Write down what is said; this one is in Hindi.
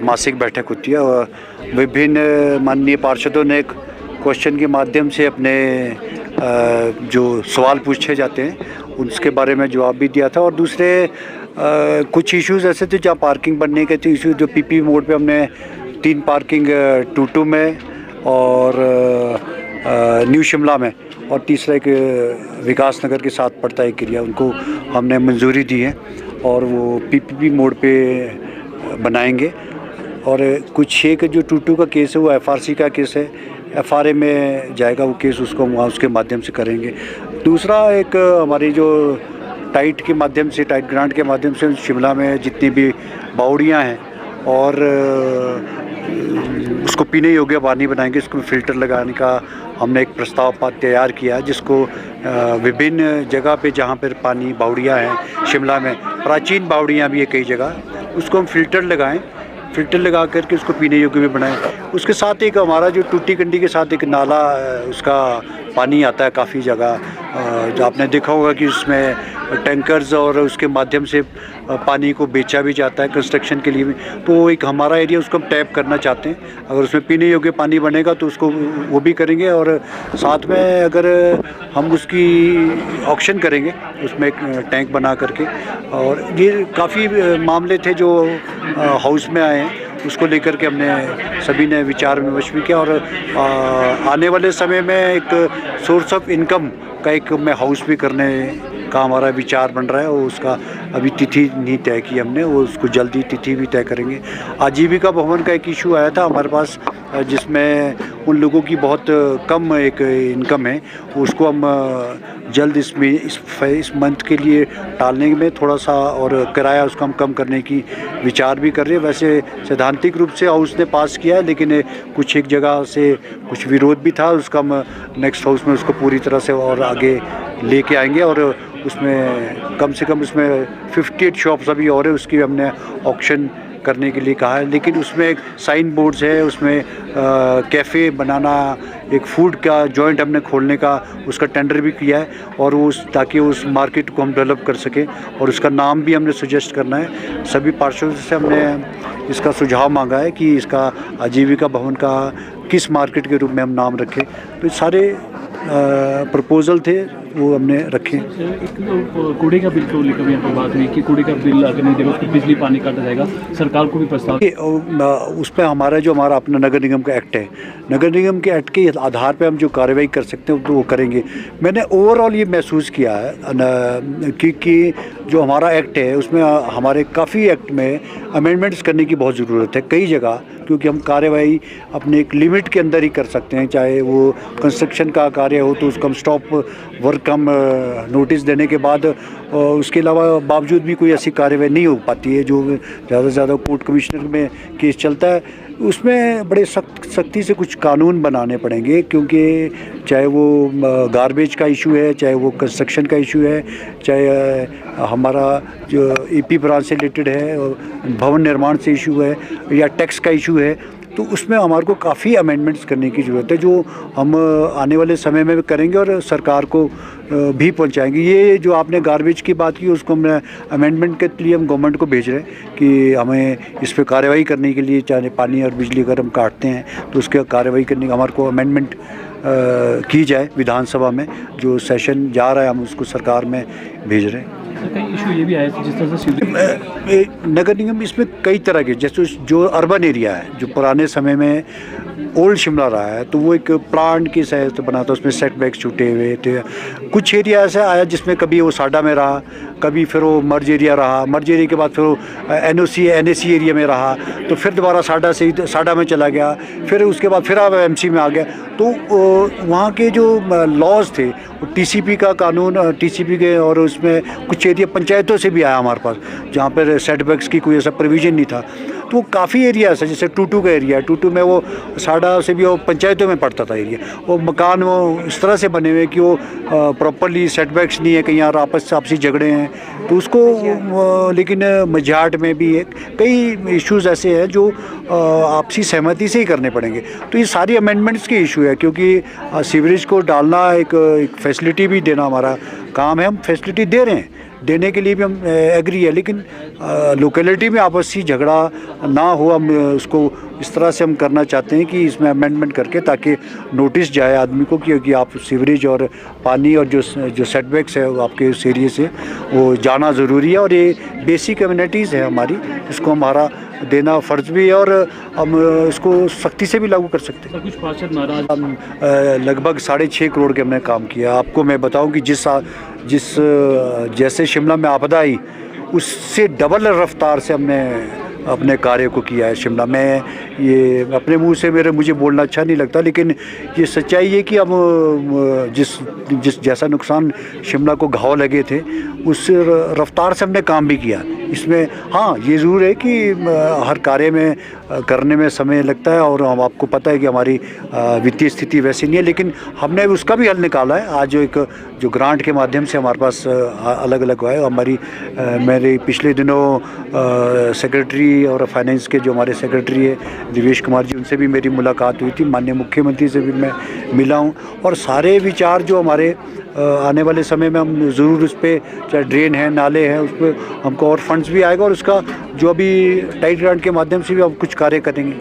मासिक बैठक होती है और विभिन्न माननीय पार्षदों ने क्वेश्चन के माध्यम से अपने जो सवाल पूछे जाते हैं उसके बारे में जवाब भी दिया था। और दूसरे कुछ इश्यूज़ ऐसे थे जहाँ पार्किंग बनने के थे इशू, जो पीपी मोड पे हमने 3 पार्किंग टूटू में और न्यू शिमला में और तीसरा एक विकास नगर के साथ पड़ता है एरिया, उनको हमने मंजूरी दी है और वो पीपीपी मोड पे बनाएंगे। और कुछ एक जो टूटू का केस है वो एफआरसी का केस है, एफआरए में जाएगा वो केस, उसको हम वहाँ उसके माध्यम से करेंगे। दूसरा एक हमारी जो टाइट के माध्यम से, टाइट ग्रांट के माध्यम से शिमला में जितनी भी बावड़ियाँ हैं और उसको पीने योग्य पानी बनाएंगे, इसको फ़िल्टर लगाने का हमने एक प्रस्ताव तैयार किया, जिसको विभिन्न जगह पे जहाँ पर पानी बावड़ियाँ हैं शिमला में, प्राचीन बावड़ियाँ भी है कई जगह, उसको हम फ़िल्टर लगाएं, फ़िल्टर लगा करके उसको पीने योग्य भी बनाएं। उसके साथ एक हमारा जो टूटी कंडी के साथ एक नाला, उसका पानी आता है काफ़ी जगह, जो आपने देखा होगा कि उसमें टैंकर्स और उसके माध्यम से पानी को बेचा भी जाता है कंस्ट्रक्शन के लिए भी। तो एक हमारा एरिया, उसको हम टैप करना चाहते हैं। अगर उसमें पीने योग्य पानी बनेगा तो उसको वो भी करेंगे और साथ में अगर हम उसकी ऑक्शन करेंगे उसमें एक टैंक बना करके। और ये काफ़ी मामले थे जो हाउस में आए हैं, उसको लेकर के हमने सभी ने विचार विमर्श भी किया। और आने वाले समय में एक सोर्स ऑफ इनकम का एक मैं हाउस भी करने का हमारा विचार बन रहा है, और उसका अभी तिथि नहीं तय की हमने, वो उसको जल्दी तिथि भी तय करेंगे। आजीविका भवन का एक इशू आया था हमारे पास, जिसमें उन लोगों की बहुत कम एक इनकम है, उसको हम जल्द इसमें इस मंथ के लिए टालने में थोड़ा सा, और किराया उसका हम कम करने की विचार भी कर रहे हैं। वैसे सैद्धांतिक रूप से हाउस ने पास किया है, लेकिन कुछ एक जगह से कुछ विरोध भी था, उसका हम नेक्स्ट हाउस में उसको पूरी तरह से और आगे लेके आएंगे। और उसमें कम से कम उसमें 58 शॉप्स अभी और है, उसकी हमने ऑक्शन करने के लिए कहा है। लेकिन उसमें एक साइन बोर्ड्स है, उसमें कैफ़े बनाना, एक फूड का जॉइंट हमने खोलने का उसका टेंडर भी किया है, और वो ताकि उस मार्केट को हम डेवलप कर सकें, और उसका नाम भी हमने सजेस्ट करना है। सभी पार्षदों से हमने इसका सुझाव मांगा है कि इसका आजीविका भवन का किस मार्केट के रूप में हम नाम रखें। तो सारे प्रपोजल थे वो हमने रखे। कूड़े का बिल को लेकर भी यहाँ पर बात हुई कि कूड़े का बिल अगर नहीं देगा उसको बिजली पानी काटा जाएगा, सरकार को भी प्रस्ताव। उस पर हमारा अपना नगर निगम का एक्ट है, नगर निगम के एक्ट के आधार पे हम जो कार्रवाई कर सकते हैं तो वो करेंगे। मैंने ओवरऑल ये महसूस किया है कि जो हमारा एक्ट है उसमें हमारे काफ़ी एक्ट में अमेंडमेंट्स करने की बहुत ज़रूरत है कई जगह, क्योंकि हम कार्रवाई अपने एक लिमिट के अंदर ही कर सकते हैं। चाहे वो कंस्ट्रक्शन का कार्य हो तो उसको हम स्टॉप वर्क हम नोटिस देने के बाद, उसके अलावा बावजूद भी कोई ऐसी कार्रवाई नहीं हो पाती है। जो ज़्यादा से ज़्यादा कोर्ट कमिश्नर में केस चलता है, उसमें बड़े सख्ती से कुछ कानून बनाने पड़ेंगे, क्योंकि चाहे वो गार्बेज का इशू है, चाहे वो कंस्ट्रक्शन का इशू है, चाहे हमारा जो ईपी ब्रांच से रिलेटेड है, भवन निर्माण से इशू है, या टैक्स का इशू है, तो उसमें हमारे को काफ़ी अमेंडमेंट्स करने की ज़रूरत है, जो हम आने वाले समय में भी करेंगे और सरकार को भी पहुंचाएंगे। ये जो आपने गार्बेज की बात की, उसको हमने अमेंडमेंट के लिए हम गवर्नमेंट को भेज रहे हैं कि हमें इस पर कार्रवाई करने के लिए, चाहे पानी और बिजली अगर हम काटते हैं तो उसके कार्रवाई करने का हमारे को अमेंडमेंट की जाए विधानसभा में। जो सेशन जा रहा है हम उसको सरकार में भेज रहे हैं। कई इशू ये भी आया जिस तरह से नगर निगम, इसमें कई तरह के, जैसे जो अर्बन एरिया है जो पुराने समय में ओल्ड शिमला रहा है, तो वो एक प्लांट की सहायता बना था, उसमें सेटबैक्स छूटे हुए थे। कुछ एरिया ऐसा आया जिसमें कभी वो साडा में रहा, कभी फिर वो मर्ज एरिया रहा, मर्ज एरिया के बाद फिर वो NAC एरिया में रहा, तो फिर दोबारा साडा में चला गया, फिर उसके बाद फिर अब MC में आ गया। तो वहाँ के जो लॉज थे, TCP का कानून, TCP के, और उसमें कुछ एरिया पंचायतों से भी आया हमारे पास, जहाँ पर सेटबैक्स की कोई ऐसा प्रोविज़न नहीं था। तो काफ़ी एरिया ऐसा, जैसे टूटू का एरिया, टूटू में वो साडा से भी वो पंचायतों में पड़ता था एरिया, वो मकान वो इस तरह से बने हुए कि वो प्रॉपरली सेटबैक्स नहीं है, कहीं यार आपसी झगड़े हैं, तो उसको लेकिन मझाट में भी कई इश्यूज़ ऐसे हैं जो आपसी सहमति से ही करने पड़ेंगे। तो ये सारी अमेंडमेंट्स के इशू है, क्योंकि सीवरेज को डालना एक फैसिलिटी भी देना हमारा काम है, हम फैसिलिटी दे रहे हैं, देने के लिए भी हम एग्री है, लेकिन लोकेलिटी में आपसी झगड़ा ना हो, हम उसको इस तरह से हम करना चाहते हैं कि इसमें अमेंडमेंट करके ताकि नोटिस जाए आदमी को कि आप सीवरेज और पानी और जो सेटबैक्स है वो आपके उस एरिए से वो जाना ज़रूरी है, और ये बेसिक कम्युनिटीज़ है हमारी, इसको हमारा देना फ़र्ज़ भी है और हम इसको सख्ती से भी लागू कर सकते हैं। कुछ पार्षद नाराज हम लगभग 6.5 करोड़ के हमने काम किया। आपको मैं बताऊं कि जिस जैसे शिमला में आपदा आई उससे डबल रफ्तार से हमने अपने कार्य को किया है शिमला में। ये अपने मुंह से मुझे बोलना अच्छा नहीं लगता, लेकिन ये सच्चाई है कि हम जिस जैसा नुकसान शिमला को घाव लगे थे उस रफ्तार से हमने काम भी किया। इसमें हाँ ये ज़रूर है कि हर कार्य में करने में समय लगता है, और हम आपको पता है कि हमारी वित्तीय स्थिति वैसी नहीं है, लेकिन हमने उसका भी हल निकाला है। आज जो ग्रांट के माध्यम से हमारे पास अलग अलग है हमारी मेरे पिछले दिनों सेक्रेटरी और फाइनेंस के जो हमारे सेक्रेटरी है दिवेश कुमार जी, उनसे भी मेरी मुलाकात हुई थी। माननीय मुख्यमंत्री से भी मैं मिला हूँ, और सारे विचार जो हमारे आने वाले समय में हम ज़रूर उस पर, चाहे ड्रेन है, नाले हैं, उस पर हमको और फंड्स भी आएगा, और उसका जो अभी टाइट ग्रांट के माध्यम से भी हम कुछ कार्य करेंगे।